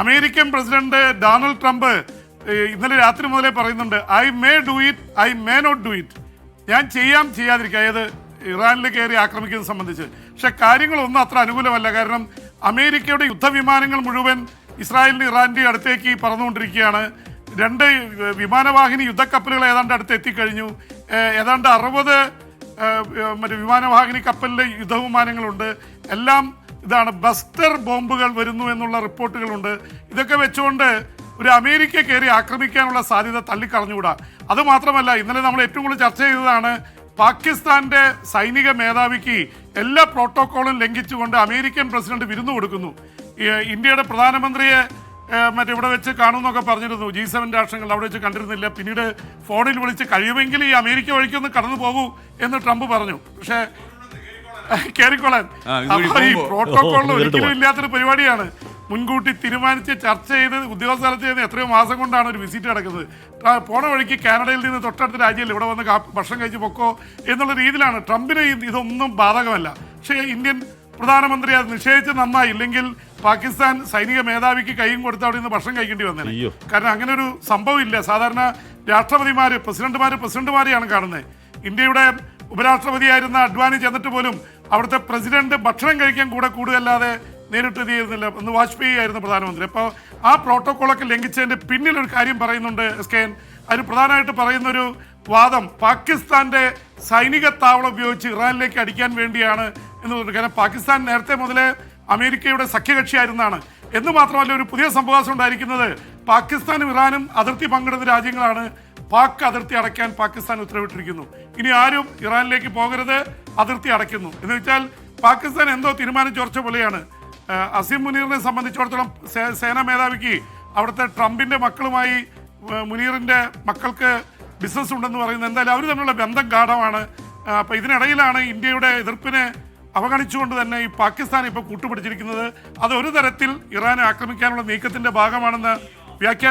American president Donald Trump ഇന്നലെ രാത്രി മുതലേ പറയുന്നുണ്ട്, I may do it, I may not do it. ഞാൻ ചെയ്യാതിരിക്കാം, അതായത് ഇറാനിൽ കയറി ആക്രമിക്കുന്നത് സംബന്ധിച്ച്. പക്ഷെ കാര്യങ്ങളൊന്നും അത്ര അനുകൂലമല്ല. കാരണം അമേരിക്കയുടെ യുദ്ധവിമാനങ്ങൾ മുഴുവൻ ഇസ്രായേലിൻ്റെ ഇറാൻ്റെ അടുത്തേക്ക് പറന്നുകൊണ്ടിരിക്കുകയാണ്. 2 വിമാനവാഹിനി യുദ്ധക്കപ്പലുകൾ ഏതാണ്ട് അടുത്ത് എത്തിക്കഴിഞ്ഞു. ഏതാണ്ട് 60 മറ്റേ വിമാനവാഹിനി കപ്പലിലെ യുദ്ധവിമാനങ്ങളുണ്ട്. എല്ലാം ഇതാണ് ബസ്റ്റർ ബോംബുകൾ വരുന്നു എന്നുള്ള റിപ്പോർട്ടുകളുണ്ട്. ഇതൊക്കെ വെച്ചുകൊണ്ട് ഒരു അമേരിക്ക കയറി ആക്രമിക്കാനുള്ള സാധ്യത തള്ളിക്കളഞ്ഞുകൂടാ. അതുമാത്രമല്ല, ഇന്നലെ നമ്മൾ ഏറ്റവും കൂടുതൽ ചർച്ച ചെയ്തതാണ് പാകിസ്ഥാന്റെ സൈനിക മേധാവിക്ക് എല്ലാ പ്രോട്ടോക്കോളും ലംഘിച്ചുകൊണ്ട് അമേരിക്കൻ പ്രസിഡന്റ് വിരുന്നു കൊടുക്കുന്നു. ഇന്ത്യയുടെ പ്രധാനമന്ത്രിയെ ഇവിടെ വെച്ച് കാണുമെന്നൊക്കെ പറഞ്ഞിരുന്നു. G7 രാഷ്ട്രങ്ങൾ അവിടെ വെച്ച് കണ്ടിരുന്നില്ല. പിന്നീട് ഫോണിൽ വിളിച്ച് കഴിയുമെങ്കിൽ ഈ അമേരിക്ക വഴിക്കൊന്ന് കടന്നു പോകൂ എന്ന് ട്രംപ് പറഞ്ഞു. പക്ഷേ കേറിക്കോളാൻ ഈ പ്രോട്ടോക്കോളിൽ ഒരിക്കലും ഇല്ലാത്തൊരു പരിപാടിയാണ്. മുൻകൂട്ടി തീരുമാനിച്ച് ചർച്ച ചെയ്ത് ഉദ്യോഗസ്ഥലത്ത് ചെയ്യുന്ന എത്രയോ മാസം കൊണ്ടാണ് ഒരു വിസിറ്റ് നടക്കുന്നത്. പോണ വഴിക്ക് കാനഡയിൽ നിന്ന് തൊട്ടടുത്ത രാജ്യമല്ല, ഇവിടെ വന്ന് ഭക്ഷണം കഴിച്ച് പൊക്കോ എന്നുള്ള രീതിയിലാണ്. ട്രംപിന് ഇതൊന്നും ബാധകമല്ല. പക്ഷേ ഇന്ത്യൻ പ്രധാനമന്ത്രി അത് നിഷേധിച്ച് നന്നായി. ഇല്ലെങ്കിൽ പാകിസ്ഥാൻ സൈനിക മേധാവിക്ക് കൈയും കൊടുത്ത് അവിടെ നിന്ന് ഭക്ഷണം കഴിക്കേണ്ടി വന്നേനെ. കാരണം അങ്ങനെ ഒരു സംഭവം ഇല്ല. സാധാരണ രാഷ്ട്രപതിമാര് പ്രസിഡന്റുമാരെയാണ് കാണുന്നത്. ഇന്ത്യയുടെ ഉപരാഷ്ട്രപതിയായിരുന്ന അഡ്വാനി ചെന്നിട്ട് പോലും അവിടുത്തെ പ്രസിഡന്റ് ഭക്ഷണം കഴിക്കാൻ കൂടുകയല്ലാതെ നേരിട്ട് ഇത് ചെയ്യുന്നില്ല. അന്ന് വാജ്പേയി ആയിരുന്നു പ്രധാനമന്ത്രി. അപ്പോൾ ആ പ്രോട്ടോക്കോളൊക്കെ ലംഘിച്ചതിൻ്റെ പിന്നിലൊരു കാര്യം പറയുന്നുണ്ട് SKN. അതിന് പ്രധാനമായിട്ട് പറയുന്നൊരു വാദം പാകിസ്ഥാന്റെ സൈനിക താവളം ഉപയോഗിച്ച് ഇറാനിലേക്ക് അടിക്കാൻ വേണ്ടിയാണ് എന്ന് പറഞ്ഞു. കാരണം പാകിസ്ഥാൻ നേരത്തെ മുതലേ അമേരിക്കയുടെ സഖ്യകക്ഷിയായിരുന്നാണ്. എന്ന് മാത്രമല്ല, ഒരു പുതിയ സംഭവം ഉണ്ടായിരിക്കുന്നത് പാകിസ്ഥാനും ഇറാനും അതിർത്തി പങ്കിടുന്ന രാജ്യങ്ങളാണ്. പാക് അതിർത്തി അടയ്ക്കാൻ പാകിസ്ഥാൻ ഉത്തരവിട്ടിരിക്കുന്നു. ഇനി ആരും ഇറാനിലേക്ക് പോകരുത്, അതിർത്തി അടയ്ക്കുന്നു. എന്ന് വെച്ചാൽ പാകിസ്ഥാൻ എന്തോ തീരുമാനിച്ചുറച്ച പോലെയാണ്. അസീം മുനീറിനെ സംബന്ധിച്ചിടത്തോളം സേനാ മേധാവിക്ക് അവിടുത്തെ ട്രംപിന്റെ മക്കളുമായി മുനീറിന്റെ മക്കൾക്ക് ബിസിനസ് ഉണ്ടെന്ന് പറയുന്നത്. എന്തായാലും അവർ തമ്മിലുള്ള ബന്ധം ഗാഢമാണ്. അപ്പോൾ ഇതിനിടയിലാണ് ഇന്ത്യയുടെ എതിർപ്പിനെ അവഗണിച്ചുകൊണ്ട് തന്നെ ഈ പാകിസ്ഥാൻ ഇപ്പോൾ കൂട്ടുപിടിച്ചിരിക്കുന്നത്. അത് ഒരു തരത്തിൽ ഇറാനെ ആക്രമിക്കാനുള്ള നീക്കത്തിന്റെ ഭാഗമാണെന്ന് വ്യാഖ്യാനം